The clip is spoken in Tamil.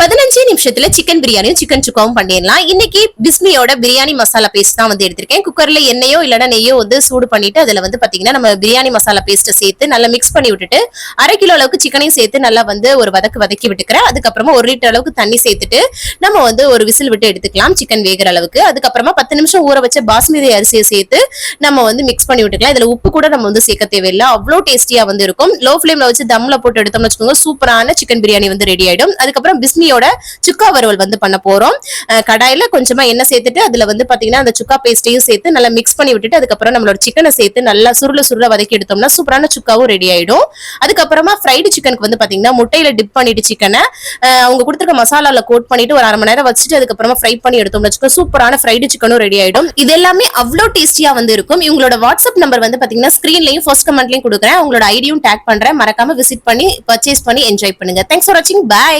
15 நிமிஷத்துல சிக்கன் பிரியாணியும் சிக்கன் சுக்காவும் பண்ணிடலாம். இன்னைக்கு பிஸ்மியோட பிரியாணி மசாலா பேஸ்ட் தான் வந்து எடுத்திருக்கேன். குக்கர்ல எண்ணெயோ இல்லைன்னா நெய்யோ வந்து சூடு பண்ணிட்டு அதுல வந்து பாத்தீங்கன்னா நம்ம பிரியாணி மசாலா பேஸ்ட் சேர்த்து நல்லா மிக்ஸ் பண்ணி விட்டுட்டு 1/2 கிலோ அளவுக்கு சிக்கனையும் சேர்த்து நல்லா வந்து ஒரு வதக்கி விட்டுக்கிறேன். அதுக்கப்புறமா 1 லிட்டர் அளவுக்கு தண்ணி சேர்த்துட்டு நம்ம வந்து ஒரு விசில் விட்டு எடுத்துக்கலாம் சிக்கன் வேகிற அளவுக்கு. அதுக்கப்புறமா 10 நிமிஷம் ஊற வச்ச பாஸ்மதி அரிசியை சேர்த்து நம்ம வந்து மிக்ஸ் பண்ணி விட்டுக்கலாம். இதுல உப்பு கூட நம்ம வந்து சேர்க்க தேவையில்லை, அவ்வளோ டேஸ்டியா வந்து இருக்கும். லோ ஃபிளேம்ல வச்சு தம்ல போட்டு எடுத்தோம்னு வச்சுக்கோங்க, சூப்பரான சிக்கன் பிரியாணி வந்து ரெடி ஆயிடும். அதுக்கப்புறம் பிஸ்மியோட சுக்கா வறுவல் வந்து பண்ண போறோம். கடாயில கொஞ்சமா எண்ணெய் சேர்த்துட்டு அதுல வந்து பாத்தீங்கன்னா அந்த சுக்கா பேஸ்டையும் சேர்த்து நல்லா மிக்ஸ் பண்ணி விட்டுட்டு அதுக்கப்புறம் நம்மளோட சிக்கனை சேர்த்து நல்லா சுருள வதக்கி எடுத்தோம்னா சூப்பரான சுக்காவும் ரெடி ஆயிடும். அதுக்கப்புறமா ஃப்ரைடு சிக்கனுக்கு வந்து பாத்தீங்கன்னா முட்டையில டிப் பண்ணிட்டு சிக்கனை அவங்க கொடுத்துருக்க மசாலால கோட் பண்ணிட்டு ஒரு 1/2 மணி நேரம் வச்சுட்டு அதுக்கப்புறமா ஃப்ரை பண்ணி எடுத்தோம்னு வச்சுக்கோங்க, சூப்பரான ஃப்ரைடு சிக்கனும் ரெடி ஆயிடும். இது எல்லாமே அவ்வளோ டேஸ்டியா வந்து இருக்கும். இவங்களோட வாட்ஸ்அப் நம்பர் வந்து பாத்தீங்கன்னா ஸ்கிரீன்லயும் ஃபர்ஸ்ட் கமெண்ட்லயும் கொடுக்குறேன். அவங்களோட ஐடியும் டேக் பண்றேன். மறக்காம விசிட் பண்ணி பர்ச்சேஸ் பண்ணி என்ஜாய் பண்ணுங்க. தேங்க்ஸ் ஃபார் வாட்சிங். பை.